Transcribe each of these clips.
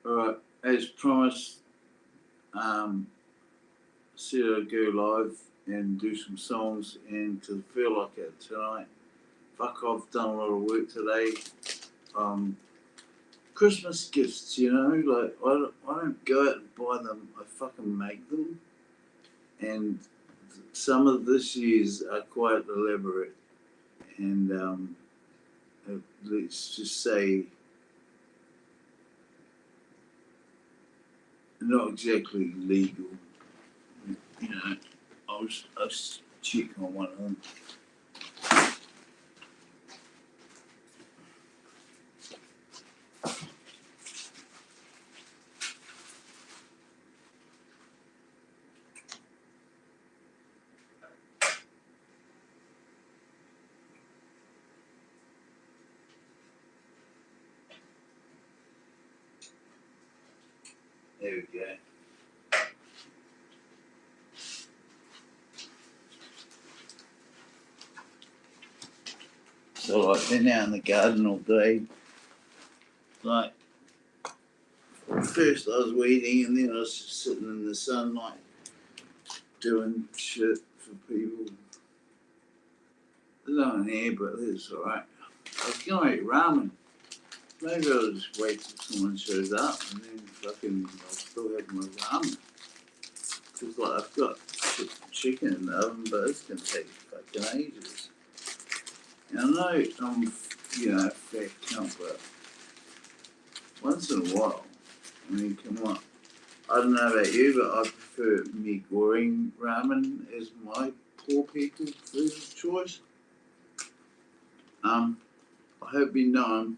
Alright, as promised, said I'd go live and do some songs, and to feel like it tonight, fuck, I've done a lot of work today. Christmas gifts, like I don't go out and buy them, I fucking make them. And some of this year's are quite elaborate, and let's just say not exactly legal. I was checking on one of them. There we go. So like been out in the garden all day. Like first I was weeding, and then I was just sitting in the sunlight doing shit for people. There's no one here, but it's alright. I was gonna make ramen. Maybe I'll just wait till someone shows up and then fucking I'll still have my ramen. Cause like I've got chicken in the oven, but it's gonna take fucking ages. And I know I'm, a fat cunt, but once in a while, I mean, come on. I don't know about you, but I prefer me goreng ramen as my poor people food of choice. I hope you know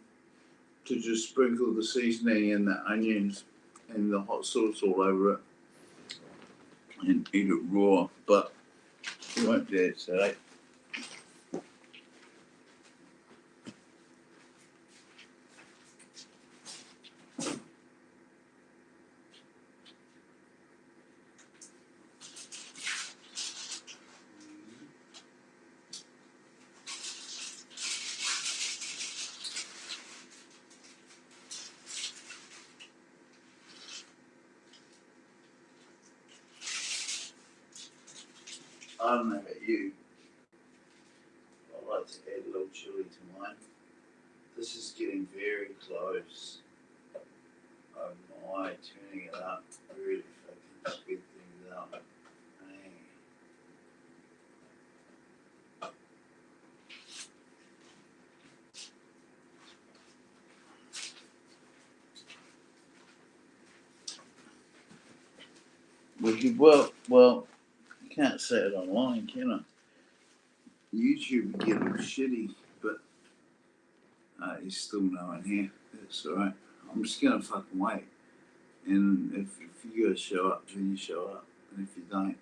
to just sprinkle the seasoning and the onions and the hot sauce all over it and eat it raw, but you won't do it today. I don't know about you. I like to add a little chili to mine. This is getting very close. Oh my, turning it up. Really fucking speed things up. Hey. Well, you can't say it online, can I? YouTube would get a little shitty, but there's still no one here. That's alright. I'm just gonna fucking wait. And if you guys show up, then you show up. And if you don't,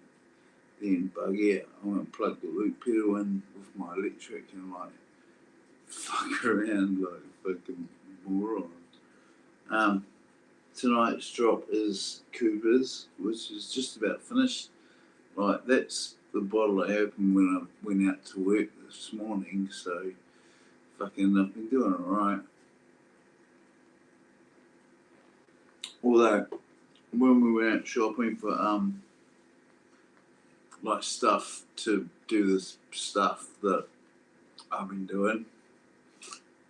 then bug out. I'm gonna plug the loop pedal in with my electric and like fuck around like a fucking moron. Tonight's drop is Cooper's, which is just about finished. Like that's the bottle I opened when I went out to work this morning, so fucking I've been doing alright. Although when we went out shopping for like stuff to do this stuff that I've been doing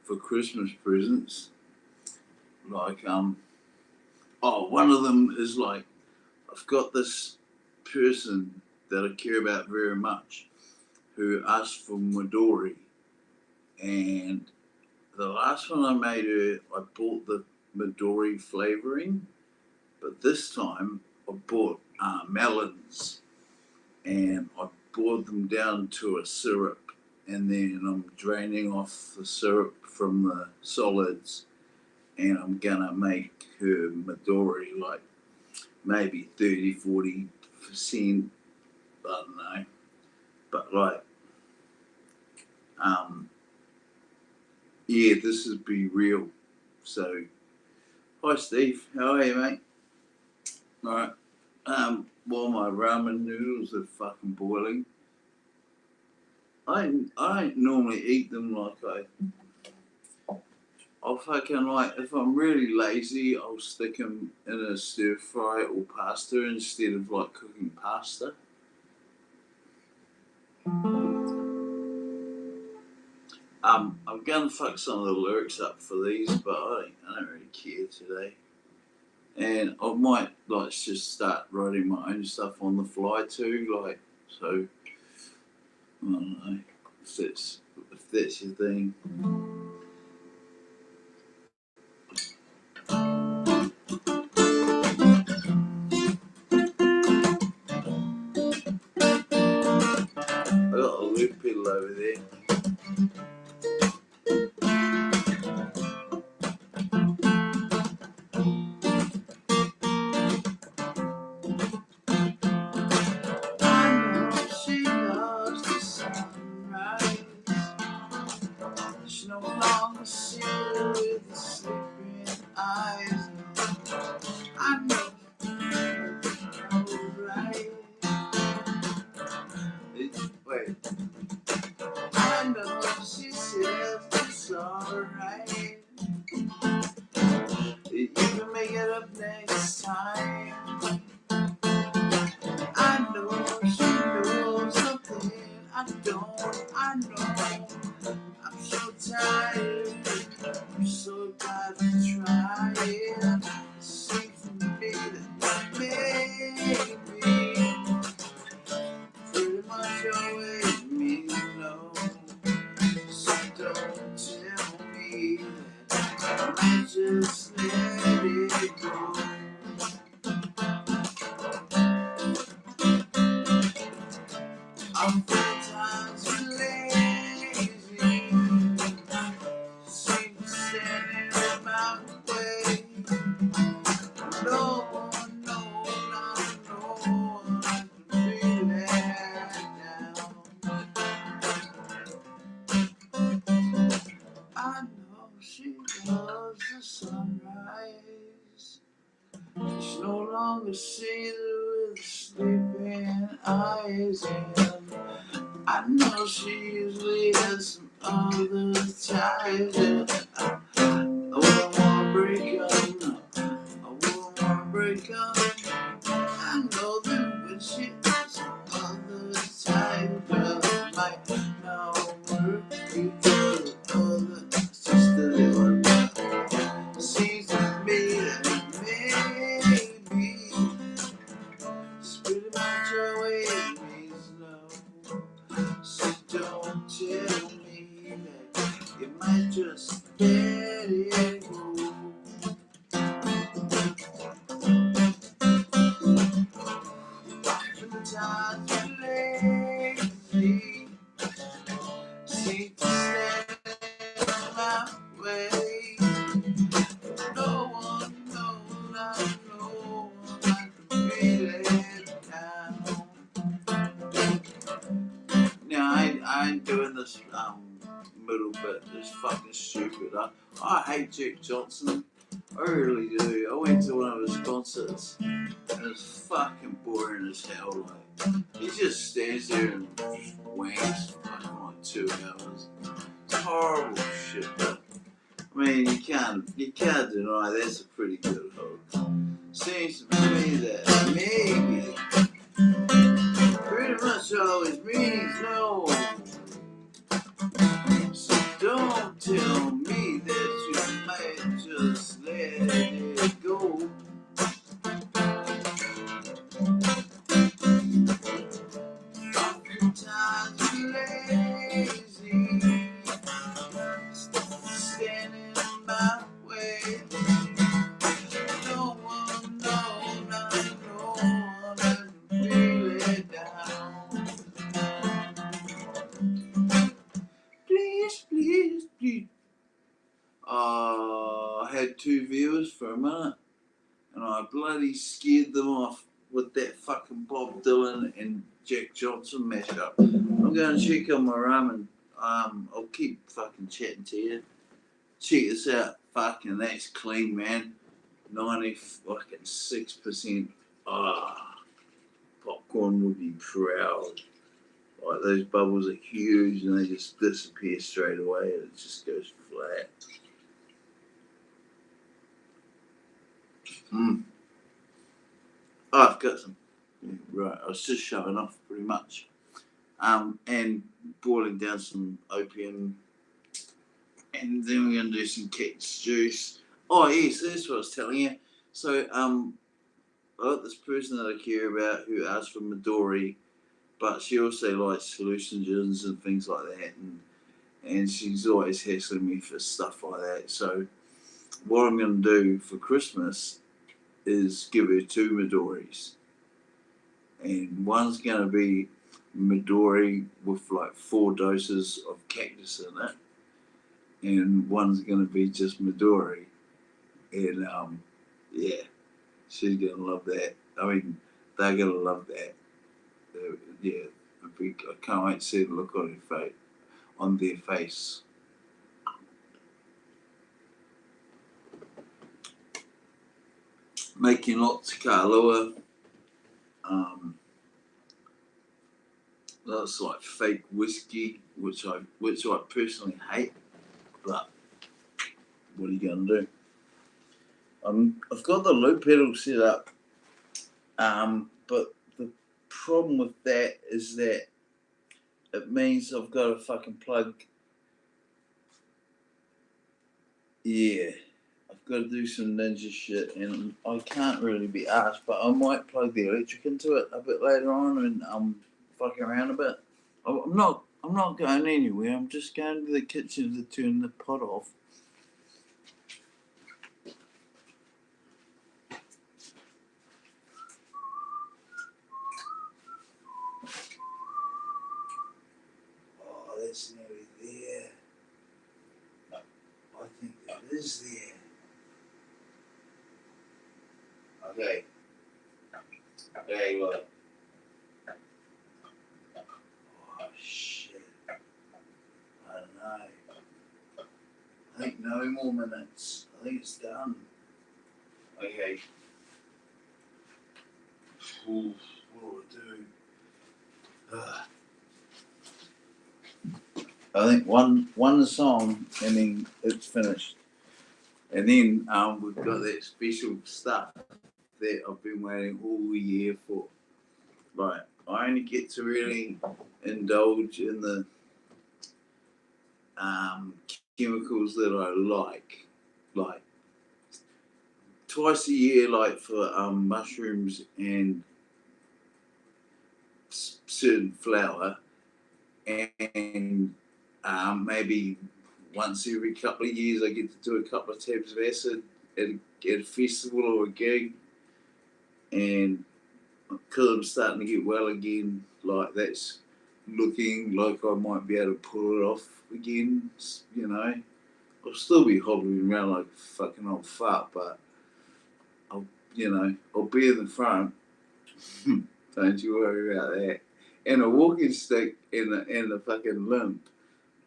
for Christmas presents, like one of them is like I've got this person that I care about very much who asked for Midori, and the last one I made her, I bought the Midori flavouring, but this time I bought melons, and I boiled them down to a syrup, and then I'm draining off the syrup from the solids, and I'm gonna make her Midori like maybe 30-40%, I don't know, but like yeah, this is be real. So hi Steve, how are you, mate? Alright. While my ramen noodles are fucking boiling, I don't normally eat them like I'll fucking like, if I'm really lazy, I'll stick them in a stir fry or pasta instead of like cooking pasta. I'm gonna fuck some of the lyrics up for these, but I don't really care today. And I might like just start writing my own stuff on the fly too, like so. I don't know if that's your thing. I got a loop pedal over there. I know she loves the sunrise. She no longer sees with the sleeping eyes. I know right. Wait. I know she says it's alright. You can make it up next time. I know she knows something I don't. I know I'm so tired. I'm so glad to try it. Seems to me that maybe pretty much always means no. So don't tell me that I just let it go. I'm 4 times lazy. Seem to stand in my way. No one, no, not no one can be let down. I know she loves the sunrise. She no longer sees it with sleeping eyes, and I know she usually has some other ties. And I wouldn't wanna break up. I wouldn't wanna break up. I know that when she has some other ties, but it might not work because other sister one seems to me that maybe it's pretty much always means no. So don't tell me that you might just let it go. Sometimes you're lazy, seem to stand in my way. No one, no, not no one I can be let down. Now I ain't doing this middle bit. It's fucking stupid. I hate Jack Johnson. I really do. I went to one of his concerts and it's fucking boring as hell. Like he just stands there and wanks for fucking like 2 hours. It's horrible shit. But I mean, you can't deny that's a pretty good hook. Seems to me that maybe pretty much always means no. So don't tell me that you might just let it go. Oftentimes lazy, standing in my way. No one, no, not no one can feel it down. Please, please, please. I had 2 viewers for a minute, and I bloody scared them off with that fucking Bob Dylan and Jack Johnson mashup. I'm going to check on my room and I'll keep fucking chatting to you. Check this out. Fucking that's clean, man. 96%. Popcorn would be proud. Like those bubbles are huge and they just disappear straight away and it just goes flat. Mm. Oh, I've got some. Yeah, right, I was just showing off pretty much. And boiling down some opium, and then we're gonna do some cactus juice. Oh yes, that's what I was telling you. So I got this person that I care about who asked for Midori, but she also likes hallucinogens and things like that, and she's always hassling me for stuff like that. So what I'm gonna do for Christmas is give her two Midoris, and one's gonna be Midori with like 4 doses of cactus in it, and one's gonna be just Midori. And yeah, she's gonna love that. I mean, they're gonna love that. Yeah, I can't wait to see the look on her face, on their face. Making lots of Kahlua. Um, that's like fake whiskey, which I personally hate. But what are you gonna do? I've got the loop pedal set up, but the problem with that is that it means I've got to fucking plug. Yeah, I've got to do some ninja shit, and I can't really be asked, but I might plug the electric into it a bit later on and fucking around a bit. I'm not. I'm not going anywhere. I'm just going to the kitchen to turn the pot off. Oh, that's nearly there. I think that is there. Okay. Okay, look. Oh shit. I don't know. I think no more minutes. I think it's done. Okay. Ooh, what do I do? I think one song and then it's finished. And then we've got that special stuff that I've been waiting all year for. Right. I only get to really indulge in the chemicals that I like twice a year, like for mushrooms and certain flour, and maybe once every couple of years I get to do a couple of tabs of acid at a festival or a gig, and because I'm starting to get well again, like that's looking like I might be able to pull it off again, you know. I'll still be hobbling around like a fucking old fart, but I'll be in the front. Don't you worry about that. And a walking stick and a fucking limp,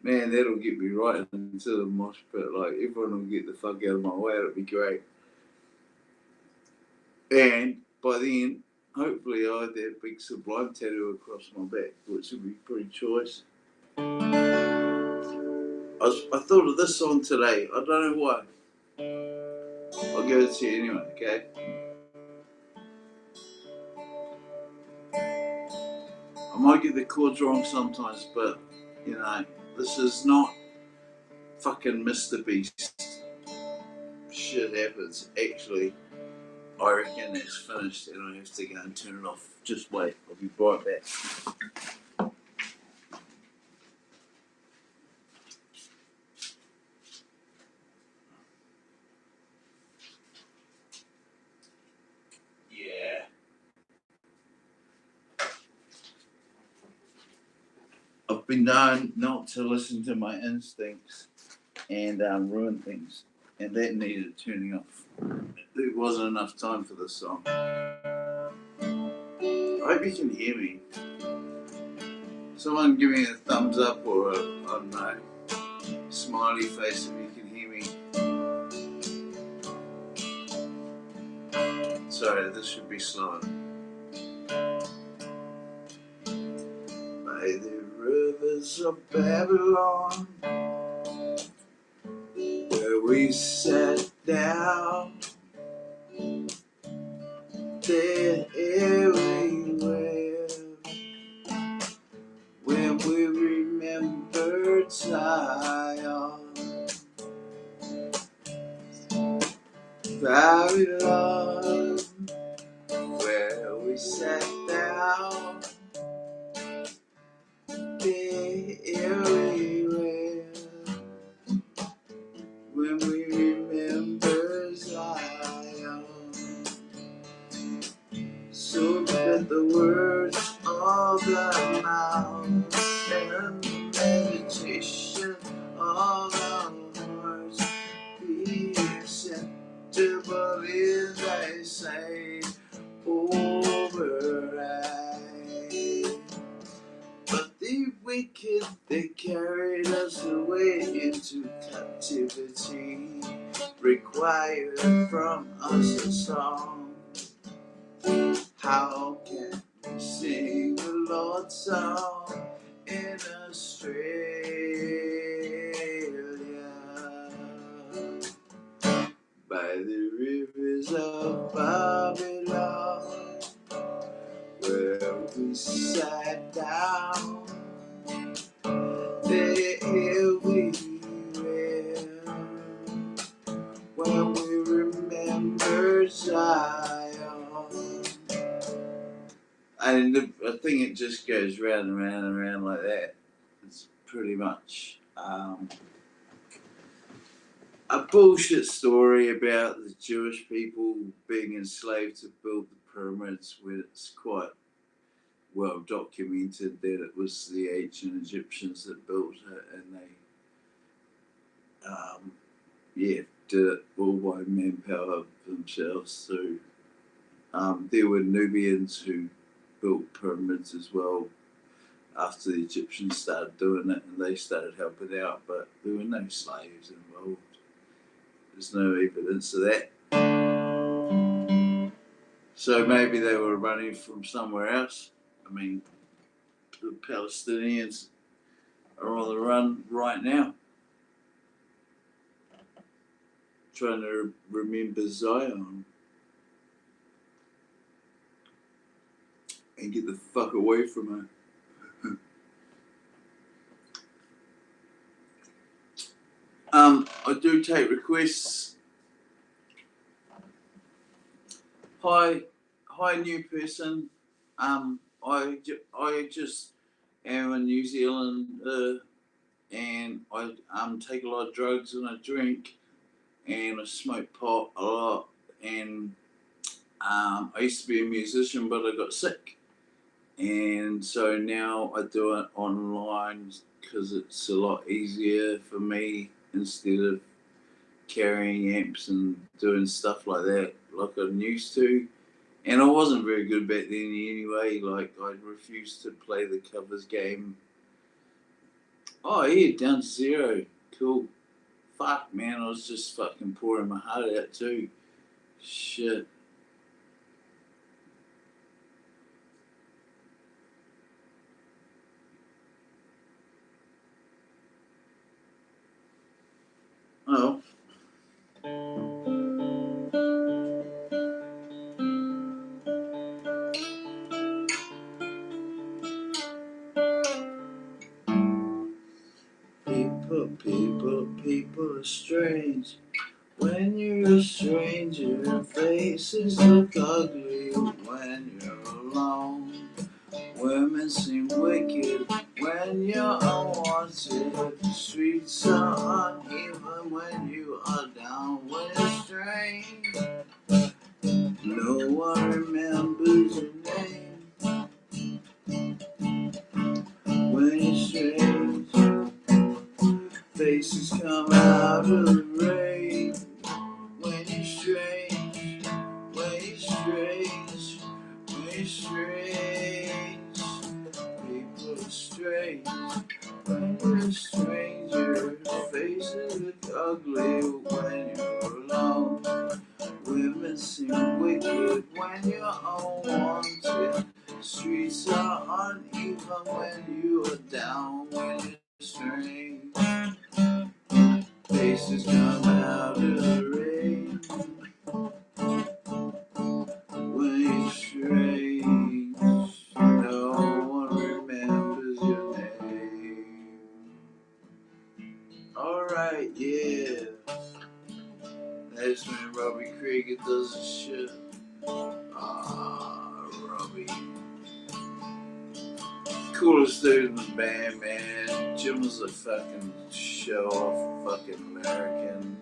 man, that'll get me right into the mosh pit. Like everyone will get the fuck out of my way. It'll be great. And by then, hopefully, I had that big Sublime tattoo across my back, which would be pretty choice. I thought of this song today. I don't know why. I'll give it to you anyway. Okay. I might get the chords wrong sometimes, but you know, this is not fucking Mr. Beast. Shit happens. Actually, I reckon it's finished and I have to go and turn it off. Just wait. I'll be right back. Yeah. I've been known not to listen to my instincts and ruin things, and that needed turning off. There wasn't enough time for this song. I hope you can hear me. Someone give me a thumbs up or a, I don't know, smiley face if you can hear me. Sorry, this should be slower. By the rivers of Babylon, where we sat down Babylon, where we sat down, there we were, when we remember Zion. So that the words of the mouth and the meditation of our hearts be acceptable in thy sight, over right. But the wicked, they carried us away into captivity, required from us a song. How can we sing the Lord's song in Australia? By the rivers of Babylon, where we sat down, there we were, when we remember Zion. I think it just goes round and round and round like that. It's pretty much a bullshit story about the Jewish people being enslaved to build the pyramids, when it's quite well documented that it was the ancient Egyptians that built it, and they did it all by manpower themselves. So there were Nubians who built pyramids as well after the Egyptians started doing it, and they started helping out, but there were no slaves involved. There's no evidence of that. So maybe they were running from somewhere else. I mean, the Palestinians are on the run right now, trying to remember Zion and get the fuck away from her. I do take requests. Hi new person. I just am a New Zealander, and I take a lot of drugs and I drink, and I smoke pot a lot, and I used to be a musician, but I got sick, and so now I do it online because it's a lot easier for me, instead of carrying amps and doing stuff like that like I'm used to. And I wasn't very good back then anyway. Like, I refused to play the covers game. Oh yeah, down to 0. Cool. Fuck, man, I was just fucking pouring my heart out too. Shit. Oh. People are strange. When you're a stranger, faces look ugly when you're alone. Women seem wicked when you're unwanted. The streets are uneven when you are down. When you're strange, no one remembers your name. When you're strange, faces come out of the rain. When you're strange, when you're strange, when you're strange, people are strange. When you're a stranger, faces look ugly when you're alone. Women seem wicked when you're unwanted. place when Robbie Krieger does his shit. Robbie. Coolest dude in the band, man. Jim was a fucking show-off fucking American.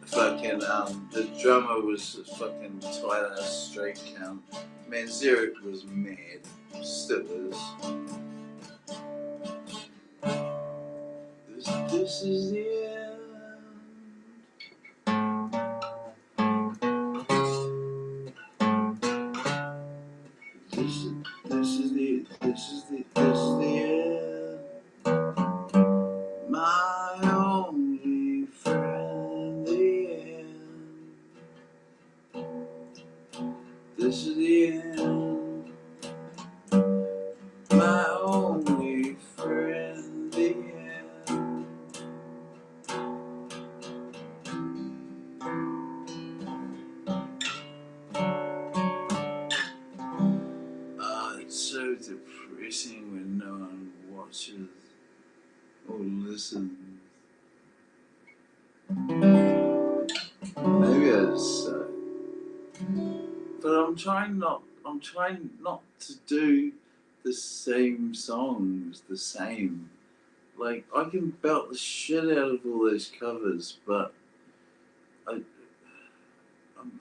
Fucking, the drummer was a fucking tight ass straight count. Man, Zurich was mad. Still is. This is the end. This is the end. My only friend, the end. This is the end. My only friend, the end. It's so depressing when no one watches or listens. Maybe I just suck. But I'm trying not to do the same songs the same. Like, I can belt the shit out of all those covers, but I'm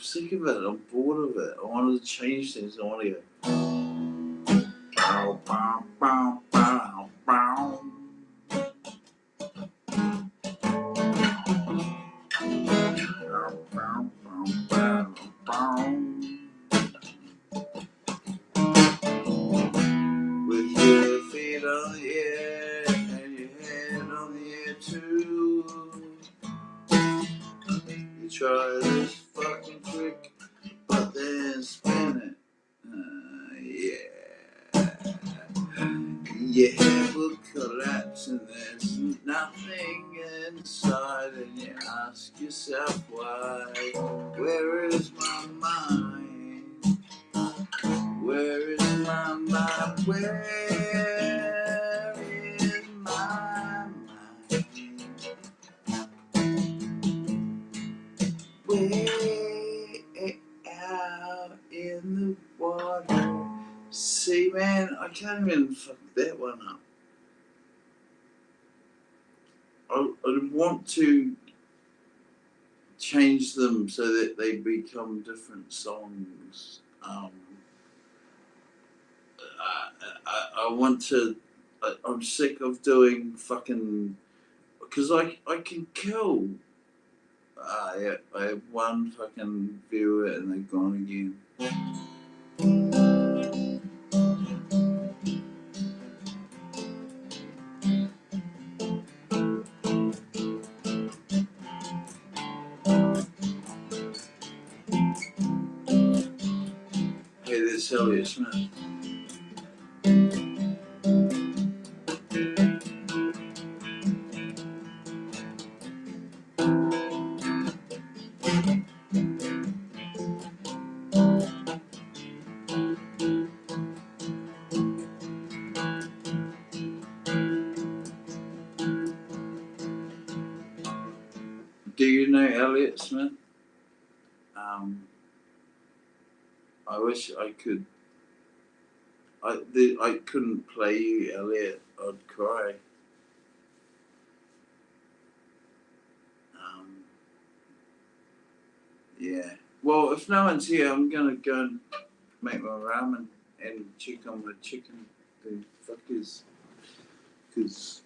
sick of it. I'm bored of it. I want to change things. I want to go. Bow, bow, bow, bow, bow. Bow, bow, bow, bow, bow. With your feet on the air and your head on the air too. You try this fucking trick, but then spin it. Yeah. Your head will collapse and there's nothing inside, and you ask yourself why. Where is my mind? Where is my mind? Where is my mind? Way out in the water. See, man, I can't even fuck that one up. I want to change them so that they become different songs. I want to. I'm sick of doing fucking. Because I can kill. I have one fucking viewer and they're gone again. Hey, this is Elliot Smith. Do you know Elliot Smith? I wish I could. I couldn't play you, Elliot. I'd cry. Yeah. Well, if no one's here, I'm gonna go and make my ramen and check on my chicken. The fuckers, because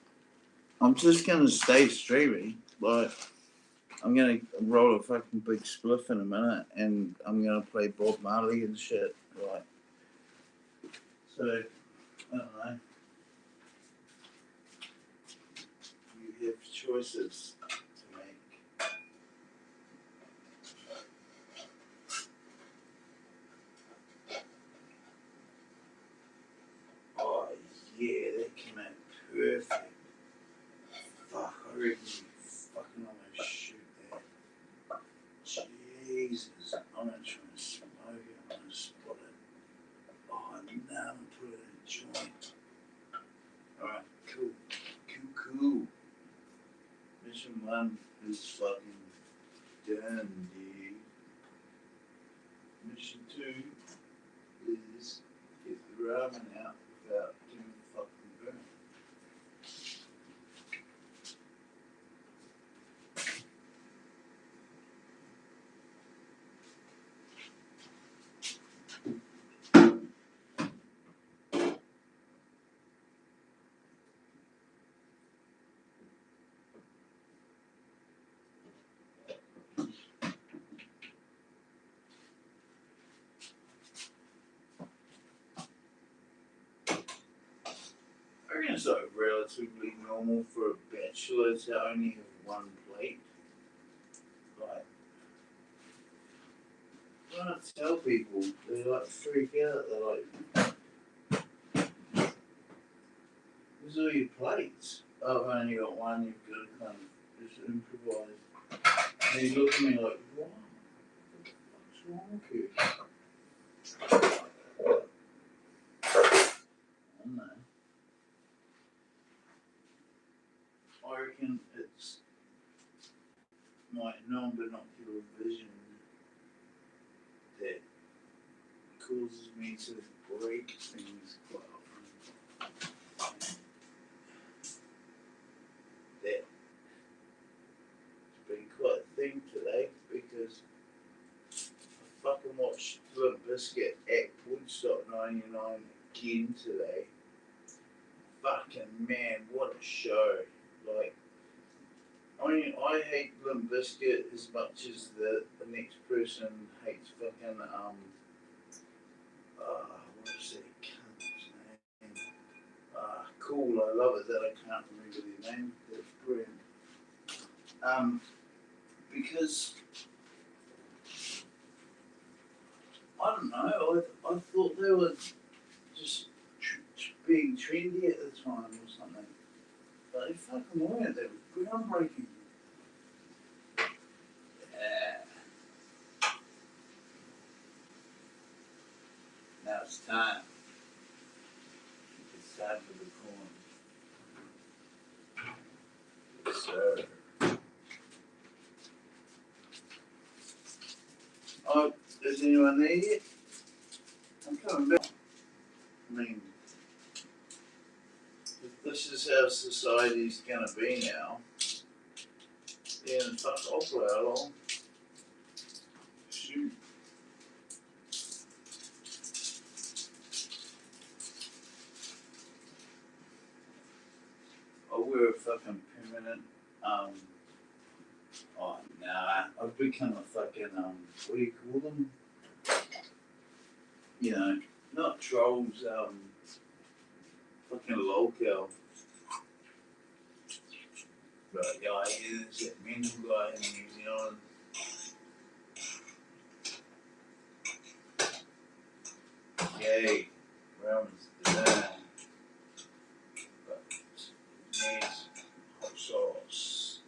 I'm just gonna stay streaming. Like, I'm gonna roll a fucking big spliff in a minute, and I'm gonna play Bob Marley and shit. Right. So, I don't know. You have choices to make. Oh yeah, that came out perfect. Fuck, I reckon you fucking almost shoot that. Jesus, I'm gonna try and smoke it. I'm gonna spot it. Oh no, I'm gonna put it in a joint. Alright, cool. Mission 1 is fucking Dundee. Mission 2 is get the ramen out without doing fucking burn. I reckon it's like relatively normal for a bachelor to only have one plate. Like, when I tell people, they like freak out. They're like, "Where's all your plates?" "Oh, I've only got one." You've got to kind of just improvise. And they look at me like, "What? What's wrong with you?" I don't know. I reckon it's my non-binocular vision that causes me to break things quite often. That's been quite a thing today because I fucking watched Limp Bizkit at Woodstock 99 again today. Fucking man, what a show. Like, I mean, I hate Limp Bizkit as much as the next person hates fucking, what is it, cunt's name? Cool, I love it that I can't remember their name. That's brilliant. Because, I don't know, I thought they were just being trendy at the time or something. But they fucking weren't, they were groundbreaking. Yeah. Now it's time. It's time for the corn. Yes, sir. Oh, is anyone there yet? I'm coming back. I mean, if this is how society's gonna be now, then fuck off for how long? Shoot. I wear a fucking permanent, oh nah, I've become a fucking, what do you call them? You know, not trolls, fucking lolcow. But yeah, he is that mental guy in New Zealand. Yay, Roman's done. But yes, hot sauce.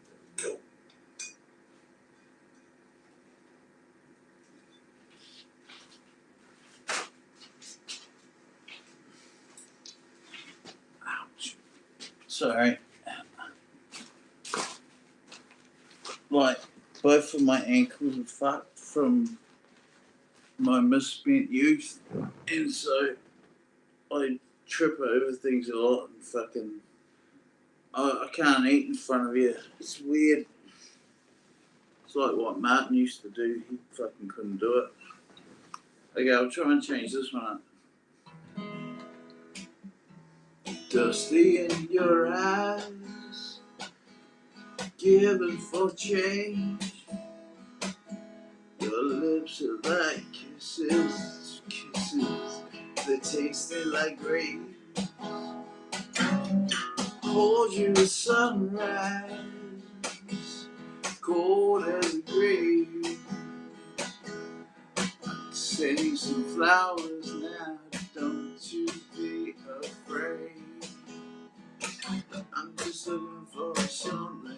There we go. Ouch. Sorry. Like, both of my ankles are fucked from my misspent youth. And so I trip over things a lot and fucking. I can't eat in front of you. It's weird. It's like what Martin used to do. He fucking couldn't do it. Okay, I'll try and change this one up. Dusty in your eyes, giving for change. Your lips are like kisses, kisses that tasted like grapes. Hold you to sunrise, cold as a grave. Send you some flowers now, don't you be afraid. I'm just looking for something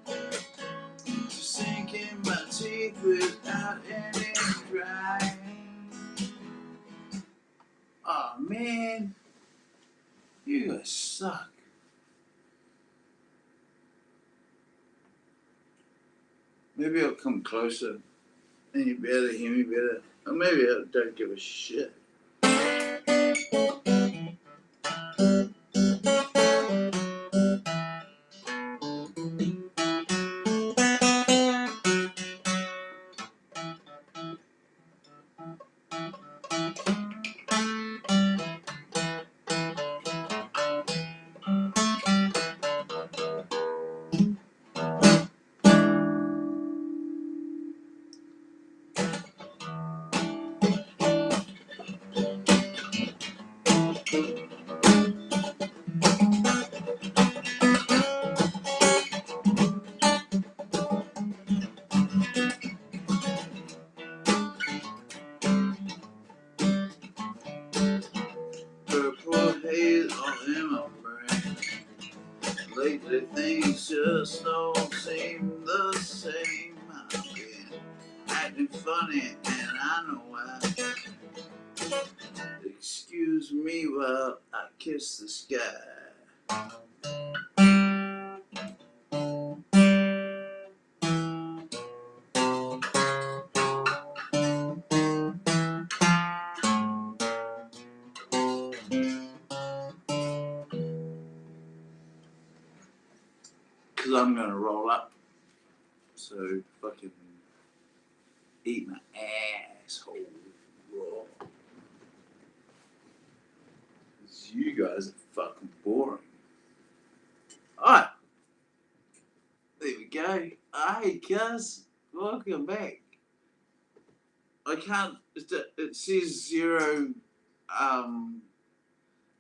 to sink in my teeth without any crying. Aw, man, you guys suck. Maybe I'll come closer and you'll be able to hear me better. Or maybe I don't give a shit. Purple haze all in my brain. Lately things just don't seem the same. I've been acting funny and I know why. Excuse me while I kiss the sky. Cause I'm gonna roll up. So fucking eat my asshole raw. Cause you guys are fucking boring. Alright. There we go. Hey, cuz, welcome back. I can't. It says zero.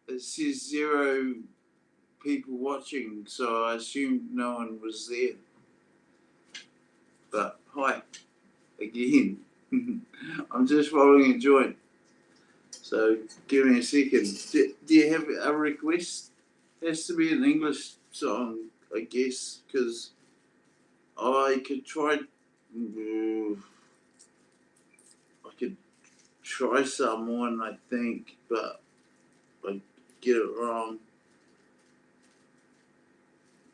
It says zero people watching, so I assumed no one was there. But hi, again. I'm just rolling a joint. So give me a second. Do you have a request? It has to be an English song, I guess, because I could try. I could try someone, I think, but I get it wrong.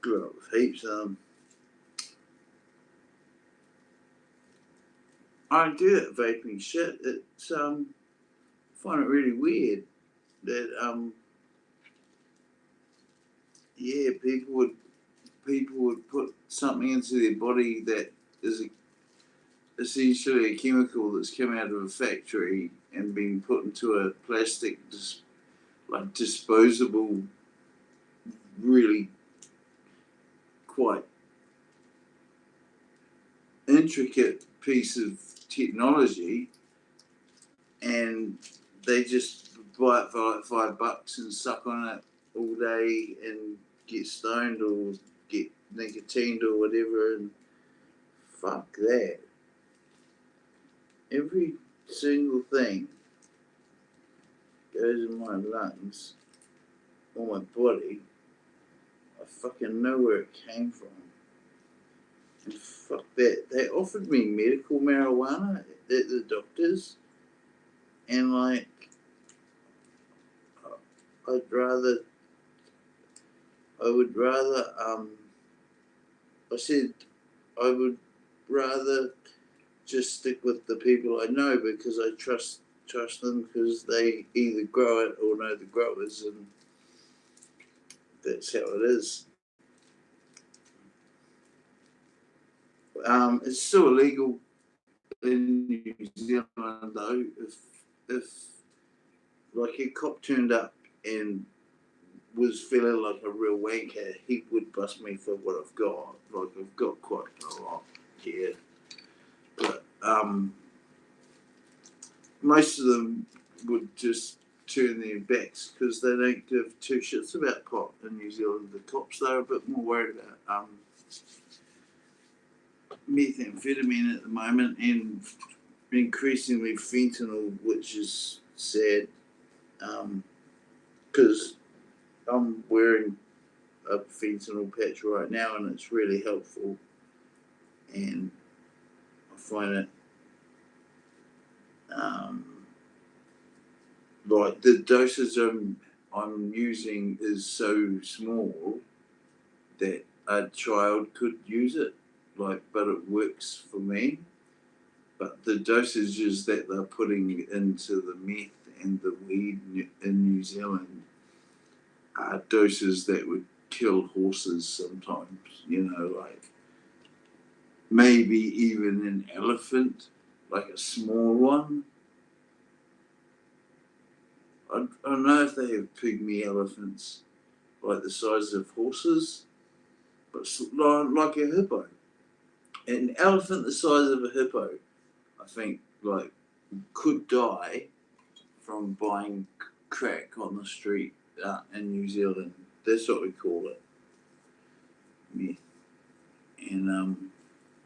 Grew up with heaps of them. I don't do that vaping shit. It's I find it really weird that yeah, people would put something into their body that is essentially a chemical that's come out of a factory and been put into a plastic disposable, really quite intricate piece of technology, and they just buy it for like $5 and suck on it all day and get stoned or get nicotined or whatever, and fuck that. Every single thing goes in my lungs or my body. I fucking know where it came from. And fuck that. They offered me medical marijuana at the doctors, and like, I would rather, I said I would rather just stick with the people I know because I trust them because they either grow it or know the growers, and that's how it is. It's still illegal in New Zealand though. If like a cop turned up and was feeling like a real wanker, he would bust me for what I've got. Like I've got quite a lot here, but most of them would just turn their backs because they don't give two shits about pot in New Zealand. The cops, they're a bit more worried about methamphetamine at the moment and increasingly fentanyl, which is sad because I'm wearing a fentanyl patch right now and it's really helpful, and I find it like the doses I'm using is so small that a child could use it, but it works for me. But the dosages that they're putting into the meth and the weed in New Zealand are doses that would kill horses sometimes, maybe even an elephant, like a small one. I don't know if they have pygmy elephants, like the size of horses, but like a hippo. An elephant the size of a hippo, I think, could die from buying crack on the street in New Zealand. That's what we call it. Yeah. And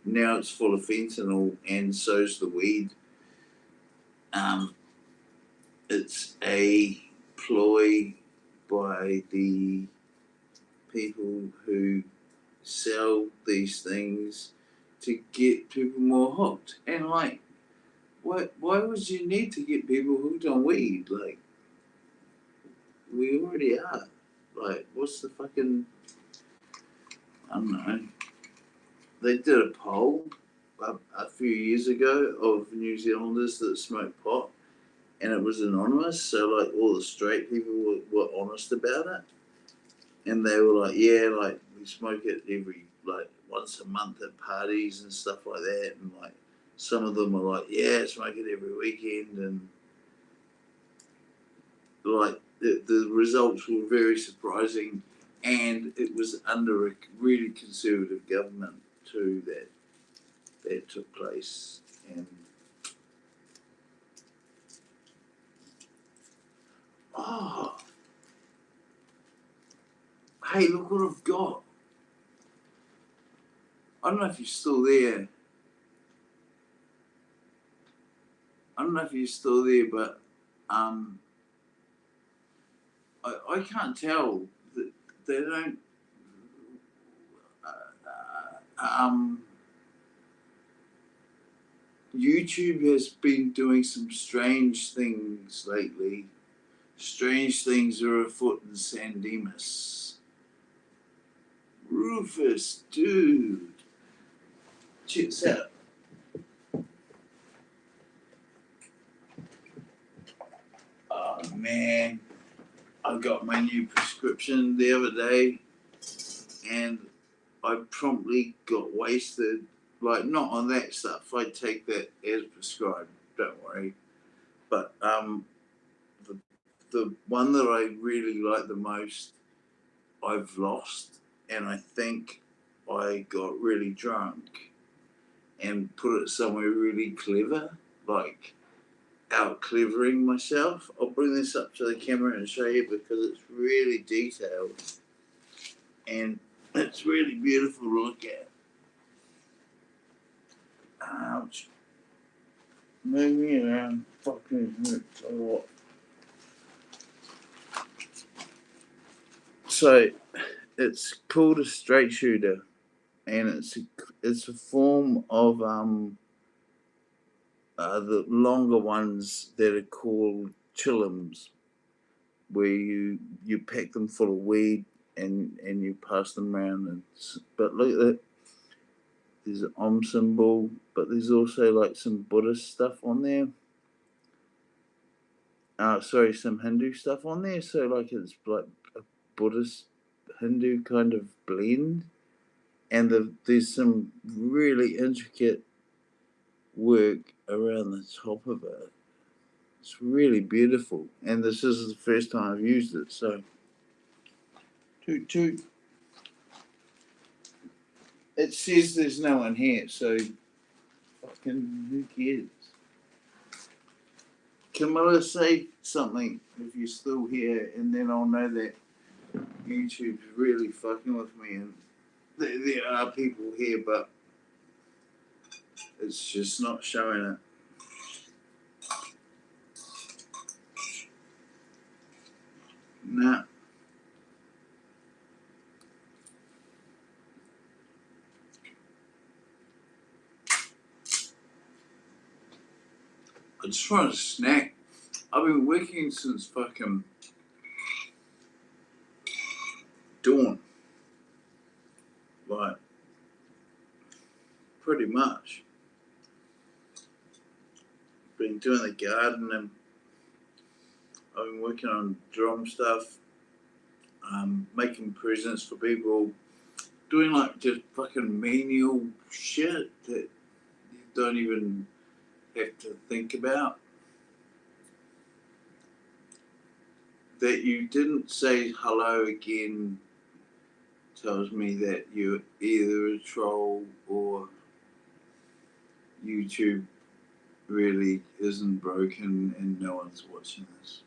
now it's full of fentanyl, and so's the weed. It's a ploy by the people who sell these things to get people more hooked. And why would you need to get people hooked on weed? We already are. What's the fucking, I don't know. They did a poll a few years ago of New Zealanders that smoke pot, and it was anonymous. So all the straight people were honest about it, and they were like, yeah, we smoke it every once a month at parties and stuff like that, and some of them are like, yeah, smoke it every weekend, and the results were very surprising, and it was under a really conservative government too that took place. And oh, hey, look what I've got. I don't know if you're still there. But I can't tell that they don't. YouTube has been doing some strange things lately. Strange things are afoot in San Dimas. Rufus, dude. Check this out. Oh man, I got my new prescription the other day, and I promptly got wasted. Not on that stuff. I take that as prescribed. Don't worry. But the one that I really like the most, I've lost, and I think I got really drunk and put it somewhere really clever, out clevering myself. I'll bring this up to the camera and show you because it's really detailed and it's really beautiful to look at. Ouch. Moving around fucking hurts a lot. So it's called a straight shooter, and it's a form of the longer ones that are called chillums, where you pack them full of weed and you pass them around. But look at that. There's an Om symbol, but there's also some Buddhist stuff on there. Some Hindu stuff on there. So it's a Buddhist Hindu kind of blend, and there's some really intricate work around the top of it. It's really beautiful, and this is the first time I've used it. So, toot toot. It says there's no one here, so fucking who cares? Camilla, say something if you're still here, and then I'll know that YouTube's really fucking with me, and there are people here, but it's just not showing it. Nah. I just want a snack. I've been working since fucking dawn. pretty much. Been doing the garden and I've been working on drum stuff, making presents for people, doing like just fucking menial shit that you don't even have to think about. That you didn't say hello again tells me that you're either a troll or YouTube really isn't broken and no one's watching this.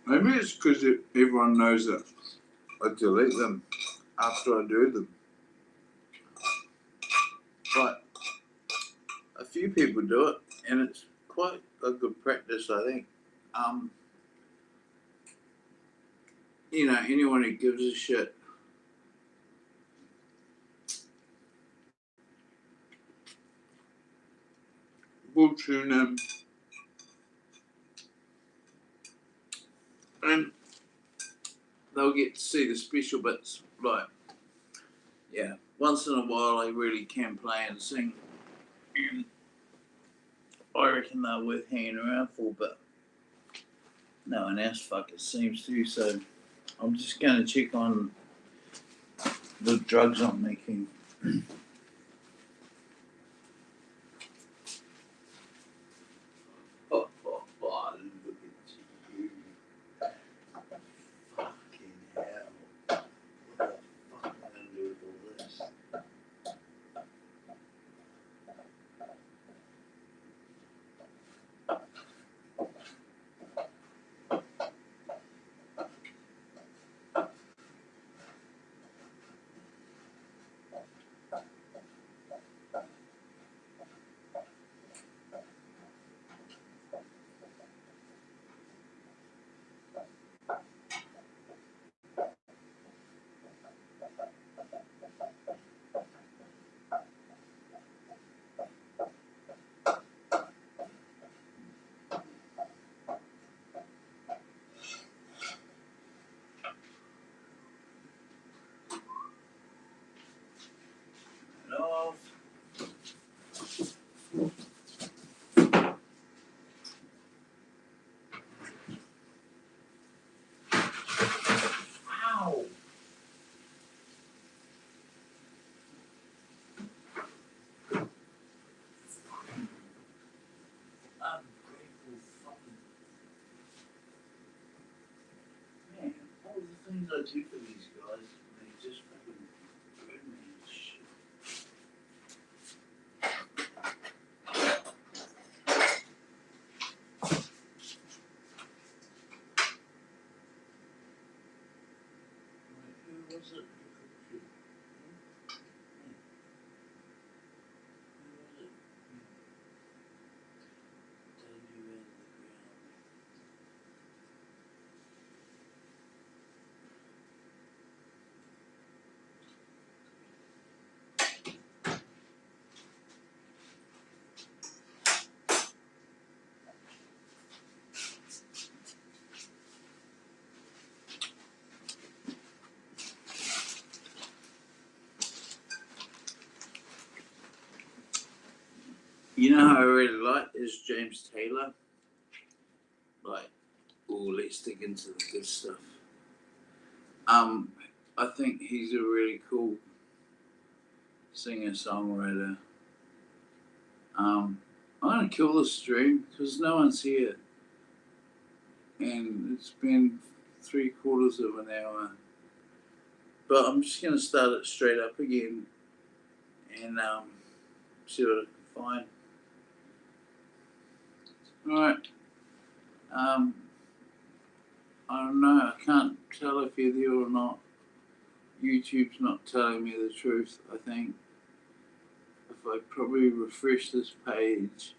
Maybe it's because everyone knows that I delete them after I do them. But a few people do it, and it's quite a good practice, I think. Anyone who gives a shit will tune in, and they'll get to see the special bits. Like, yeah, once in a while I really can play and sing, and I reckon they're worth hanging around for, but no one else fucking seems to, so I'm just going to check on the drugs I'm making. Look at you. Fucking hell. What the fuck am I going to do with all this? Off. Ow. Ungrateful fucking man. All the things I do for these guys, they just fucking burn me and shit. Who was it? Who was it? Dug you in the ground. You know who I really like is James Taylor. Like, let's dig into the good stuff. I think he's a really cool singer-songwriter. I'm gonna kill the stream because no one's here, and it's been 3/4 of an hour. But I'm just gonna start it straight up again, and see what I can find. All right. I don't know. I can't tell if you're there or not. YouTube's not telling me the truth, I think. If I probably refresh this page,